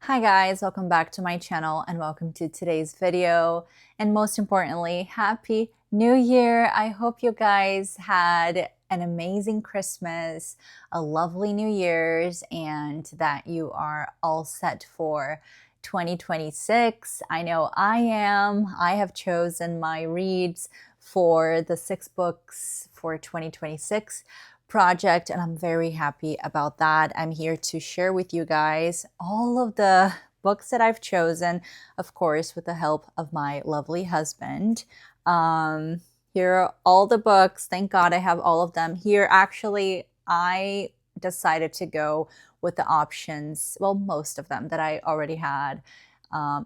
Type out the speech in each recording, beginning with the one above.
Hi guys, welcome back to my channel and welcome to today's video. And most importantly, Happy New Year! I hope you guys had an amazing Christmas, a lovely New Year's, and that you are all set for 2026. I know I am. I have chosen my reads for the 6 books for 2026 project, and I'm very happy about that. I'm here to share with you guys all of the books that I've chosen, of course, with the help of my lovely husband. Here are all the books. Thank God I have all of them here. Actually, I decided to go with the options, well, most of them that I already had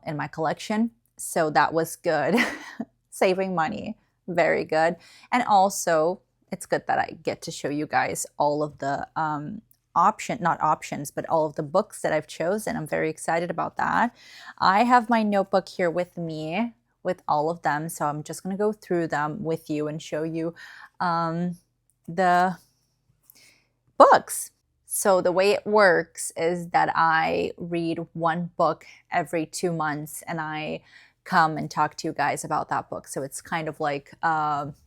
in my collection. So that was good. Saving money, very good. And also, it's good that I get to show you guys all of the not options, but all of the books that I've chosen. I'm very excited about that. I have my notebook here with me with all of them. So I'm just going to go through them with you and show you the books. So the way it works is that I read one book every 2 months and I come and talk to you guys about that book. So it's kind of like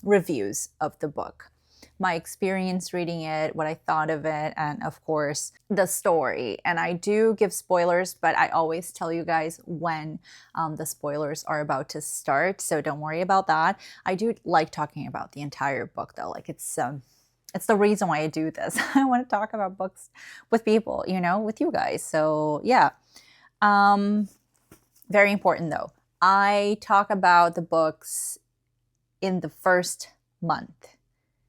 reviews of the book, my experience reading it, what I thought of it, and of course the story. And I do give spoilers, but I always tell you guys when the spoilers are about to start, so don't worry about that. I do like talking about the entire book though. Like it's the reason why I do this. I want to talk about books with people, with you guys. So yeah, very important though. I talk about the books in the first month.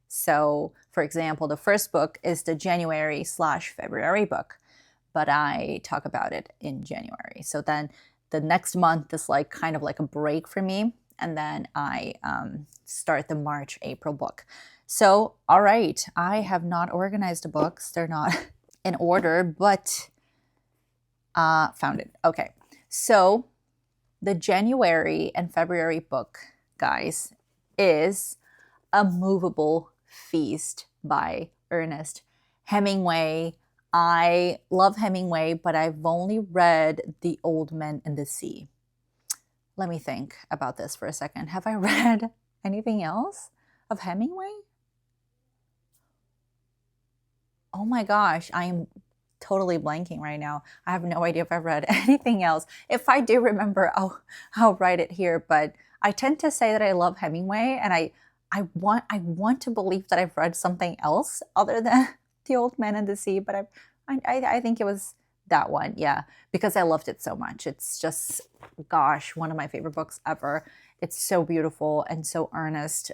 So, for example, the first book is the January/February book, but I talk about it in January. So then the next month is like kind of like a break for me. And then I start the March/April book. So, all right, I have not organized the books. They're not in order, but found it. Okay, so the January and February book, guys, is A Movable Feast by Ernest Hemingway. I love Hemingway, but I've only read The Old Man and the Sea. Let me think about this for a second. Have I read anything else of Hemingway? Oh my gosh, I am totally blanking right now. I have no idea if I've read anything else. If I do remember, I'll write it here. But I tend to say that I love Hemingway, and I want to believe that I've read something else other than The Old Man and the Sea. But I think it was that one, yeah, because I loved it so much. It's just, gosh, one of my favorite books ever. It's so beautiful and so earnest.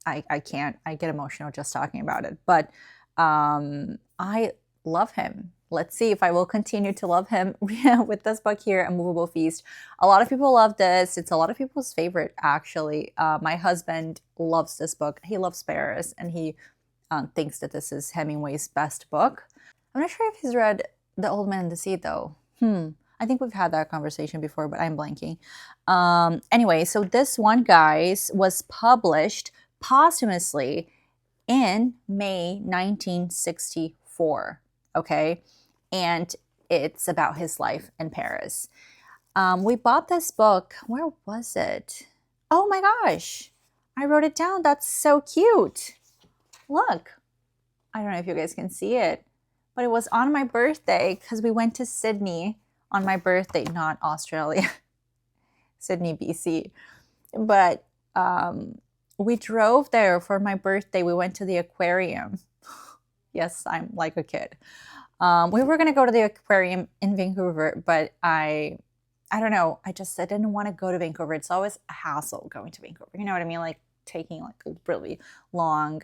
I get emotional just talking about it. But I love him. Let's see if I will continue to love him with this book here, A Movable Feast. A lot of people love this. It's a lot of people's favorite, actually. My husband loves this book. He loves Paris, and he thinks that this is Hemingway's best book. I'm not sure if he's read The Old Man and the Sea, though. I think we've had that conversation before, but I'm blanking. Anyway, so this one, guys, was published posthumously in May 1964. Okay, and it's about his life in Paris. We bought this book. Where was it? Oh my gosh, I wrote it down. That's so cute. Look, I don't know if you guys can see it, but it was on my birthday because we went to Sydney on my birthday, not Australia, Sydney, BC. But we drove there for my birthday. We went to the aquarium. Yes, I'm like a kid. We were going to go to the aquarium in Vancouver, but I don't know. I didn't want to go to Vancouver. It's always a hassle going to Vancouver. You know what I mean? Like taking like a really long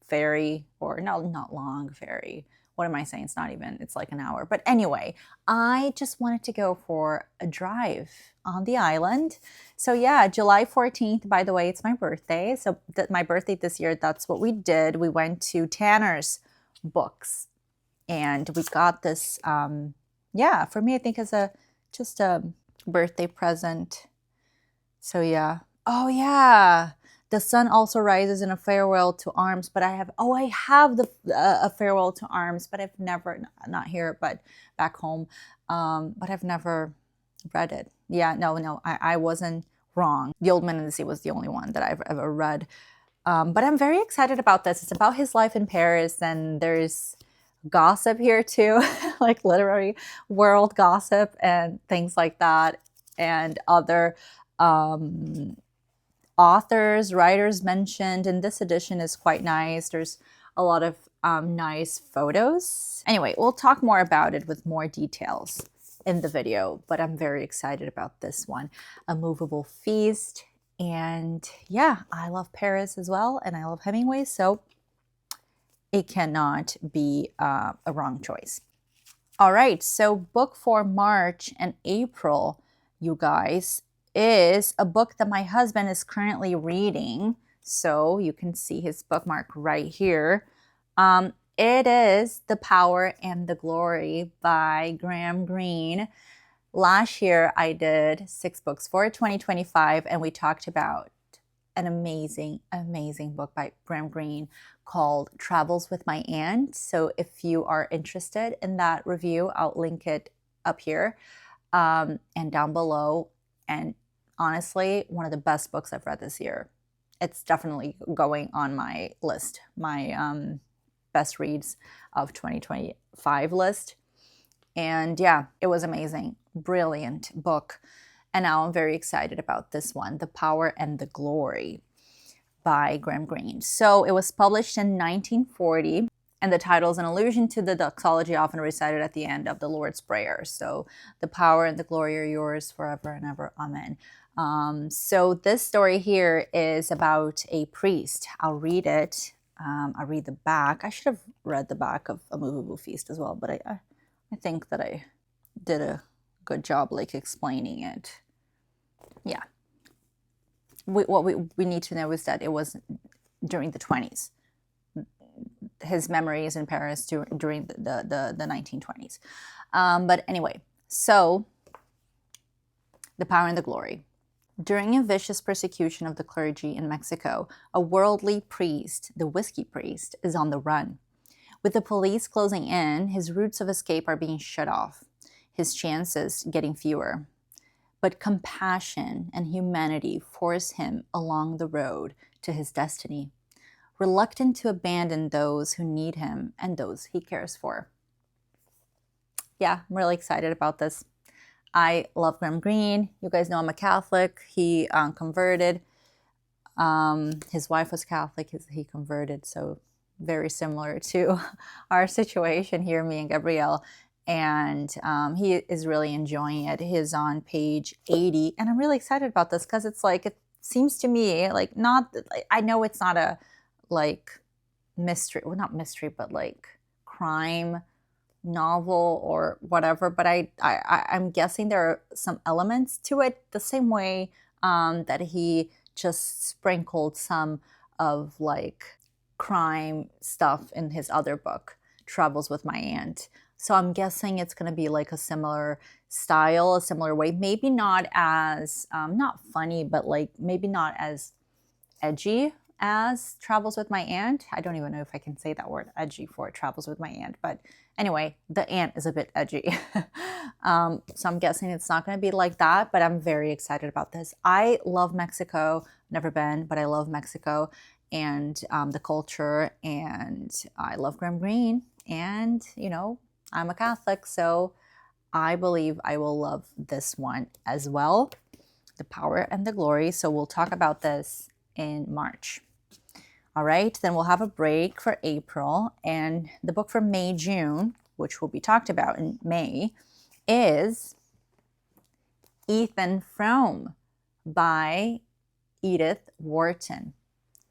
ferry, or no, not long ferry. What am I saying? It's not even, it's like an hour. But anyway, I just wanted to go for a drive on the island. So yeah, July 14th, by the way, it's my birthday. So my birthday this year, that's what we did. We went to Tanner's Books and we got this, yeah, for me, I think as just a birthday present. So yeah. Oh yeah, The sun also rises in a farewell to arms, but I have a farewell to arms, but I've never, not here, but back home, but I've never read it. Yeah, no, I wasn't wrong. The Old Man and the Sea was the only one that I've ever read. But I'm very excited about this. It's about his life in Paris, and there's gossip here too, like literary world gossip and things like that, and other authors, writers mentioned. And this edition is quite nice. There's a lot of nice photos. Anyway, we'll talk more about it with more details in the video, but I'm very excited about this one. A Movable Feast. And yeah, I love Paris as well, and I love Hemingway, so it cannot be a wrong choice. All right, so book for March and April, you guys, is a book that my husband is currently reading. So you can see his bookmark right here. It is The Power and the Glory by Graham Greene. Last year, I did 6 books for 2025, and we talked about an amazing, amazing book by Graham Greene called Travels with My Aunt. So if you are interested in that review, I'll link it up here and down below. And honestly, one of the best books I've read this year. It's definitely going on my list, my best reads of 2025 list. And yeah, it was amazing. Brilliant book. And now I'm very excited about this one, The Power and the Glory by Graham Greene. So it was published in 1940, and the title is an allusion to the doxology often recited at the end of the Lord's Prayer. So the power and the glory are yours forever and ever. Amen. So this story here is about a priest. I'll read it. I'll read the back. I should have read the back of A Movable Feast as well, but I think that I did a good job like explaining it. Yeah. What we need to know is that it was during the 20s. His memories in Paris during the 1920s. But anyway, so The Power and the Glory. During a vicious persecution of the clergy in Mexico, a worldly priest, the whiskey priest, is on the run. With the police closing in, his routes of escape are being shut off, his chances getting fewer. But compassion and humanity force him along the road to his destiny, reluctant to abandon those who need him and those he cares for. Yeah, I'm really excited about this. I love Graham Greene. You guys know I'm a Catholic. He converted. His wife was Catholic. He converted. So very similar to our situation here, me and Gabrielle. And he is really enjoying it. He's on page 80. And I'm really excited about this because it's like, it seems to me like I know it's not a like mystery, well, not mystery, but like crime novel or whatever. But I'm guessing there are some elements to it the same way that he just sprinkled some of like crime stuff in his other book, Travels with My Aunt. So I'm guessing it's going to be like a similar style, a similar way. Maybe not as, not funny, but like maybe not as edgy as Travels with My Aunt. I don't even know if I can say that word, edgy, for Travels with My Aunt. But anyway, the aunt is a bit edgy. So I'm guessing it's not going to be like that, but I'm very excited about this. I love Mexico. Never been, but I love Mexico and the culture. And I love Graham Greene. And, you know, I'm a Catholic, so I believe I will love this one as well, The Power and the Glory. So we'll talk about this in March. All right, then we'll have a break for April. And the book for May, June, which will be talked about in May, is Ethan Frome by Edith Wharton.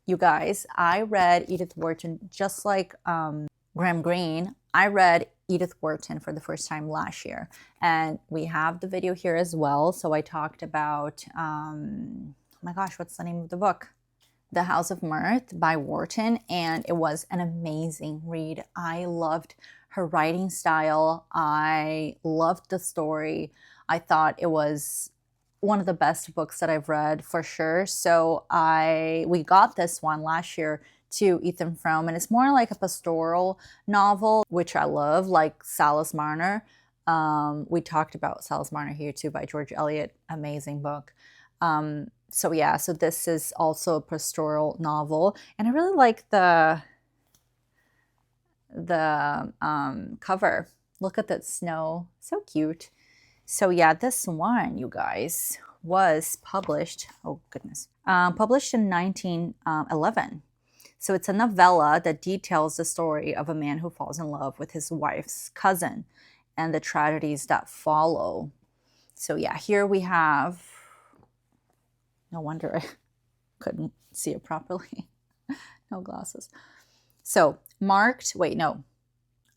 You guys, I read Edith Wharton just like Graham Greene. I read Edith Wharton for the first time last year, and we have the video here as well. So I talked about, oh my gosh, what's the name of the book? The House of Mirth by Wharton, and it was an amazing read. I loved her writing style. I loved the story. I thought it was one of the best books that I've read for sure. So we got this one last year to Ethan Frome, and it's more like a pastoral novel, which I love, like Salis Marner. We talked about Salis Marner here too by George Eliot. Amazing book. So yeah, so this is also a pastoral novel, and I really like the cover. Look at that snow, so cute. So yeah, this one, you guys, was published, oh goodness, published in 1911. So it's a novella that details the story of a man who falls in love with his wife's cousin and the tragedies that follow. So yeah, here we have, no wonder I couldn't see it properly. No glasses. So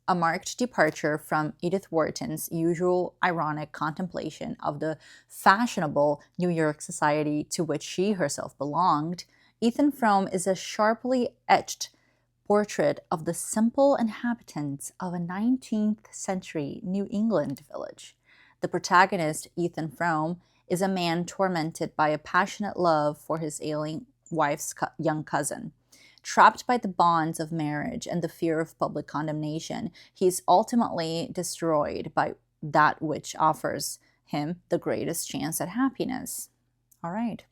a marked departure from Edith Wharton's usual ironic contemplation of the fashionable New York society to which she herself belonged, Ethan Frome is a sharply etched portrait of the simple inhabitants of a 19th century New England village. The protagonist, Ethan Frome, is a man tormented by a passionate love for his ailing wife's young cousin. Trapped by the bonds of marriage and the fear of public condemnation, he is ultimately destroyed by that which offers him the greatest chance at happiness. All right.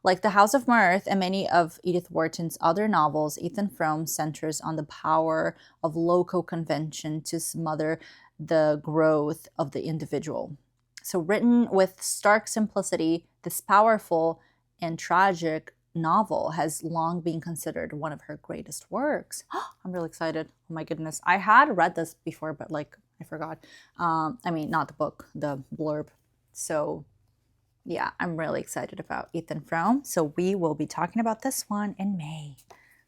Like The House of Mirth and many of Edith Wharton's other novels, Ethan Frome centers on the power of local convention to smother the growth of the individual. So written with stark simplicity, this powerful and tragic novel has long been considered one of her greatest works. I'm really excited. Oh my goodness. I had read this before, but like I forgot. I mean, not the book, the blurb. So yeah, I'm really excited about Ethan Frome. So we will be talking about this one in May.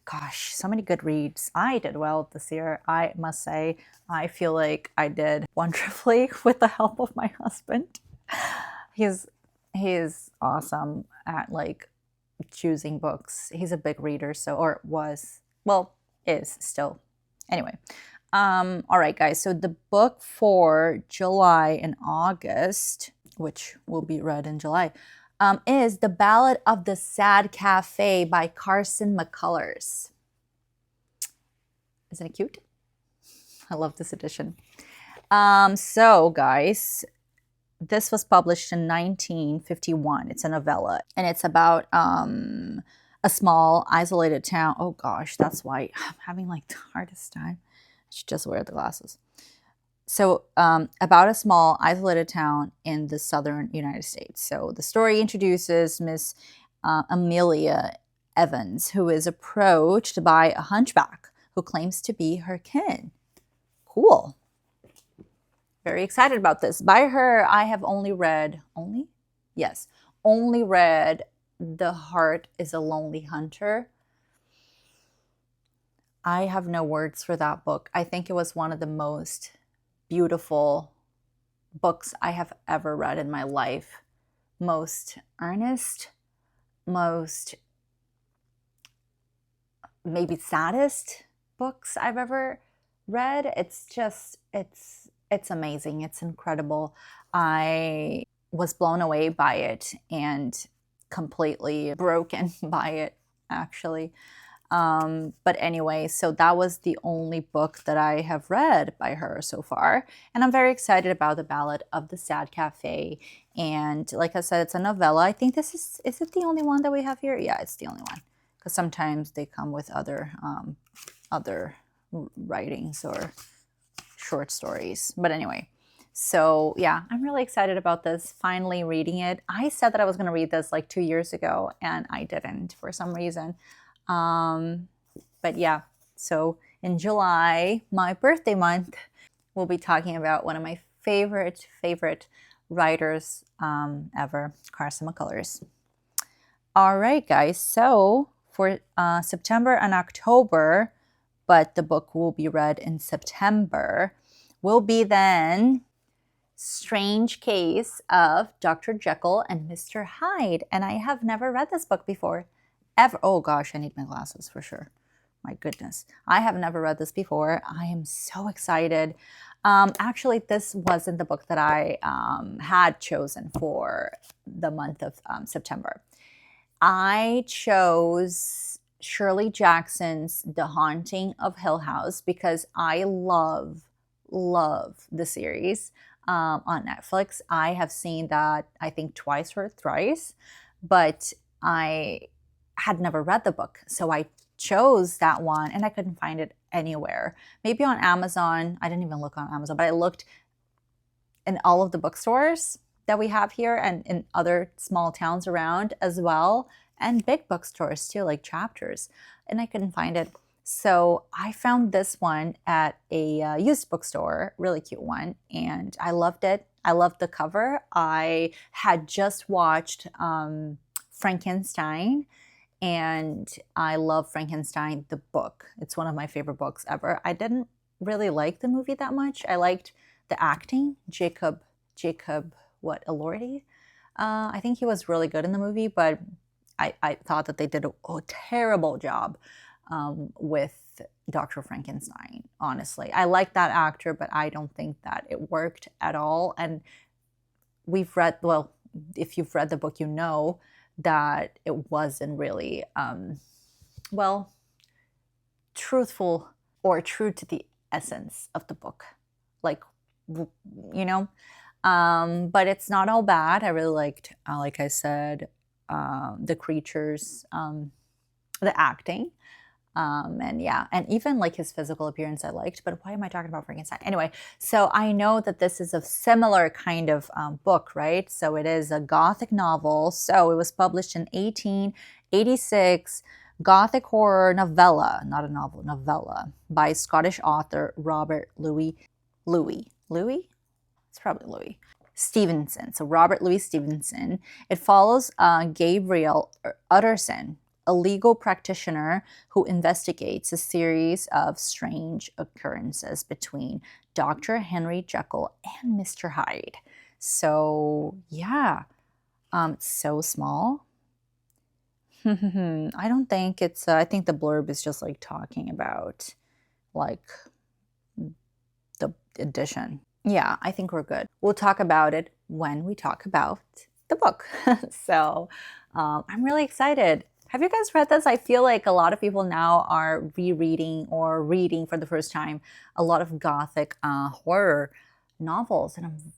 Gosh, so many good reads. I did well this year, I must say. I feel like I did wonderfully with the help of my husband. He's awesome at like choosing books. He's a big reader, so, or was, well, is still. Anyway, all right, guys. So the book for July and August, which will be read in July, is The Ballad of the Sad Cafe by Carson McCullers. Isn't it cute? I love this edition. So, guys, this was published in 1951. It's a novella, and it's about a small, isolated town. Oh, gosh, that's why I'm having like the hardest time. I should just wear the glasses. So about a small, isolated town in the southern United States. So the story introduces Miss Amelia Evans, who is approached by a hunchback who claims to be her kin. Cool. Very excited about this. By her, I have only read The Heart is a Lonely Hunter. I have no words for that book. I think it was one of the most beautiful books I have ever read in my life. Most earnest, most maybe saddest books I've ever read. It's just, it's amazing. It's incredible. I was blown away by it and completely broken by it, actually. But anyway, so that was the only book that I have read by her so far. And I'm very excited about The Ballad of the Sad Cafe. And like I said, it's a novella. I think this is it the only one that we have here? Yeah, it's the only one. Because sometimes they come with other writings or short stories. But anyway, so yeah, I'm really excited about this, finally reading it. I said that I was going to read this like 2 years ago, and I didn't for some reason. But yeah, so in July, my birthday month, we'll be talking about one of my favorite writers ever, Carson McCullers. All right, guys, so for September and October, but the book will be read in September, will be then Strange Case of Dr. Jekyll and Mr. Hyde. And I have never read this book before. Ever. Oh gosh, I need my glasses for sure. My goodness. I have never read this before. I am so excited. Actually, this wasn't the book that I had chosen for the month of September. I chose Shirley Jackson's The Haunting of Hill House because I love the series on Netflix. I have seen that, I think, twice or thrice, but I had never read the book. So I chose that one and I couldn't find it anywhere. Maybe on Amazon. I didn't even look on Amazon, but I looked in all of the bookstores that we have here and in other small towns around as well, and big bookstores too, like Chapters, and I couldn't find it. So I found this one at a used bookstore, really cute one, and I loved it. I loved the cover. I had just watched Frankenstein, and I love Frankenstein, the book. It's one of my favorite books ever. I didn't really like the movie that much. I liked the acting. Jacob, what, Elordi? I think he was really good in the movie, but I thought that they did a terrible job with Dr. Frankenstein, honestly. I like that actor, but I don't think that it worked at all. And we've read, well, if you've read the book, you know that it wasn't really, well, truthful or true to the essence of the book. Like, you know, but it's not all bad. I really liked, like I said, the creatures, the acting, and yeah, and even like his physical appearance I liked. But why am I talking about Frankenstein? Anyway, so I know that this is a similar kind of book, right? So it is a Gothic novel. So it was published in 1886. Gothic horror novella, not a novel, novella, by Scottish author Robert Louis? It's probably Louis. Stevenson. So Robert Louis Stevenson. It follows Gabriel Utterson, a legal practitioner who investigates a series of strange occurrences between Dr. Henry Jekyll and Mr. Hyde. So yeah, so small. I don't think it's, I think the blurb is just like talking about like the edition. Yeah, I think we're good. We'll talk about it when we talk about the book. So I'm really excited. Have you guys read this? I feel like a lot of people now are rereading or reading for the first time a lot of Gothic horror novels, and I'm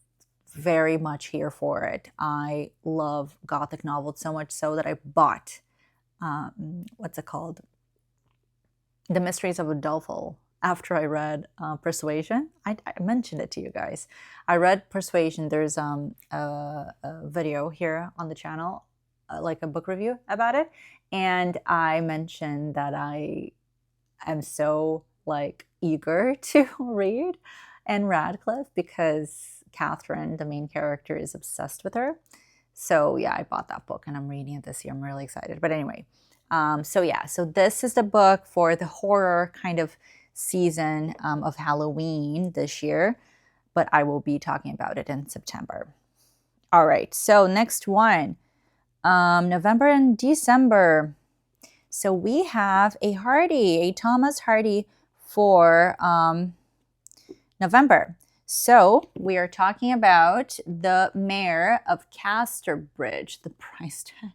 very much here for it. I love Gothic novels so much so that I bought, what's it called? The Mysteries of Udolpho. After I read Persuasion, I mentioned it to you guys. I read Persuasion. There's a video here on the channel, like a book review about it. And I mentioned that I am so like eager to read Anne Radcliffe because Catherine, the main character, is obsessed with her. So yeah, I bought that book and I'm reading it this year. I'm really excited. But anyway, so yeah, so this is the book for the horror kind of season of Halloween this year, but I will be talking about it in September. All right, so next one, November and December. So we have a Thomas Hardy for November. So we are talking about The Mayor of Casterbridge, the price tag.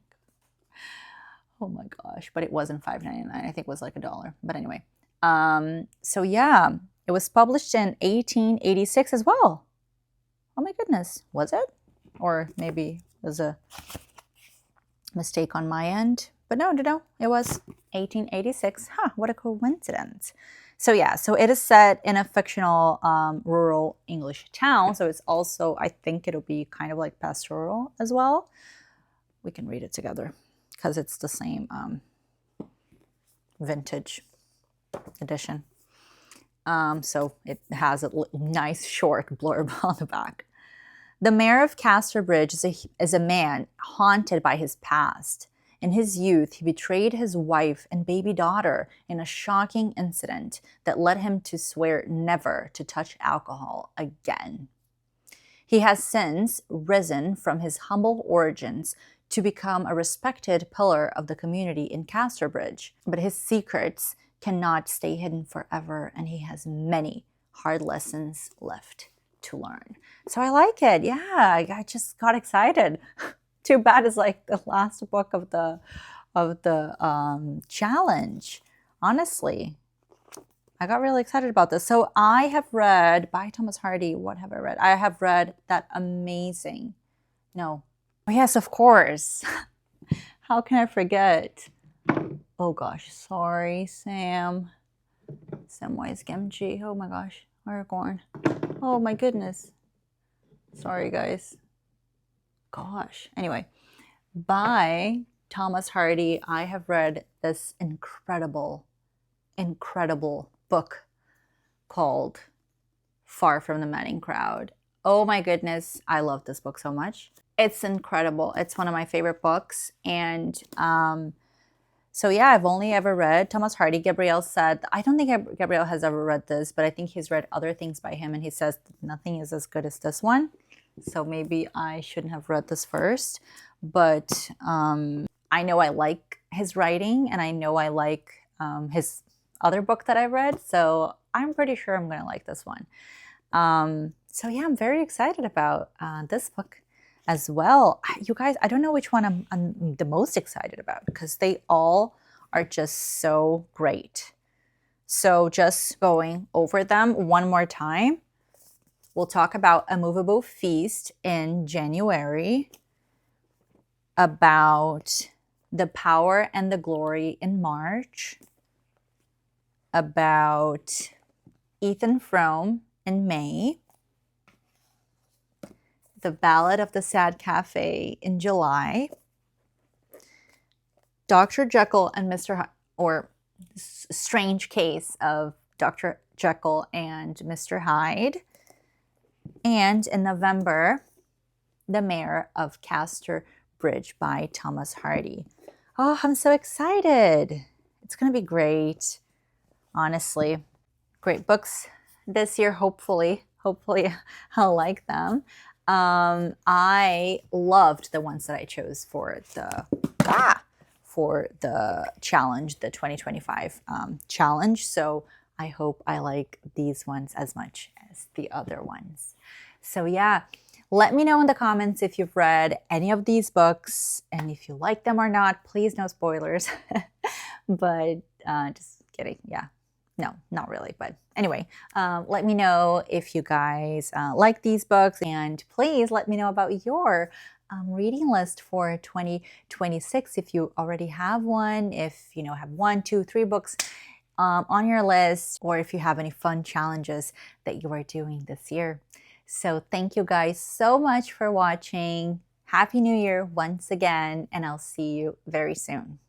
Oh my gosh, but it wasn't $5.99. I think it was like $1. But anyway. So yeah, it was published in 1886 as well. Oh my goodness, was it? Or maybe it was a mistake on my end. But no, it was 1886. Huh, what a coincidence. So yeah, so it is set in a fictional rural English town. So it's also, I think it'll be kind of like pastoral as well. We can read it together because it's the same vintage edition. So it has a nice short blurb on the back. The mayor of Casterbridge is a man haunted by his past. In his youth, he betrayed his wife and baby daughter in a shocking incident that led him to swear never to touch alcohol again. He has since risen from his humble origins to become a respected pillar of the community in Casterbridge, but his secrets cannot stay hidden forever, and he has many hard lessons left to learn. So I like it. Yeah, I just got excited. Too bad it's like the last book of the challenge. Honestly, I got really excited about this. So I have read by Thomas Hardy. What have I read? I have read that amazing. No. Oh, yes, of course. How can I forget? Oh gosh, sorry, Sam. Samwise Gamgee. Oh my gosh, Aragorn. Oh my goodness. Sorry, guys. Gosh. Anyway, by Thomas Hardy, I have read this incredible book called Far from the Madding Crowd. Oh my goodness, I love this book so much. It's incredible. It's one of my favorite books. And so yeah, I've only ever read Thomas Hardy. Gabrielle said, I don't think Gabrielle has ever read this, but I think he's read other things by him, and he says nothing is as good as this one. So maybe I shouldn't have read this first. But I know I like his writing, and I know I like his other book that I read. So I'm pretty sure I'm going to like this one. So yeah, I'm very excited about this book as well. You guys, I don't know which one I'm the most excited about, because they all are just so great. So just going over them one more time. We'll talk about A Movable Feast in January, about The Power and the Glory in March, about Ethan Frome in May, The Ballad of the Sad Cafe in July, Dr. Jekyll and Mr. Hyde, or Strange Case of Dr. Jekyll and Mr. Hyde, and in November, The Mayor of Castor Bridge by Thomas Hardy. Oh, I'm so excited. It's going to be great. Honestly, great books this year, hopefully. Hopefully I'll like them. I loved the ones that I chose for the challenge, the 2025 challenge. So I hope I like these ones as much as the other ones. So yeah, let me know in the comments if you've read any of these books and if you like them or not. Please, no spoilers. But just kidding. Yeah. No, not really. But anyway, let me know if you guys like these books, and please let me know about your reading list for 2026. If you already have one, if you have 1, 2, 3 books on your list, or if you have any fun challenges that you are doing this year. So thank you guys so much for watching. Happy New Year once again, and I'll see you very soon.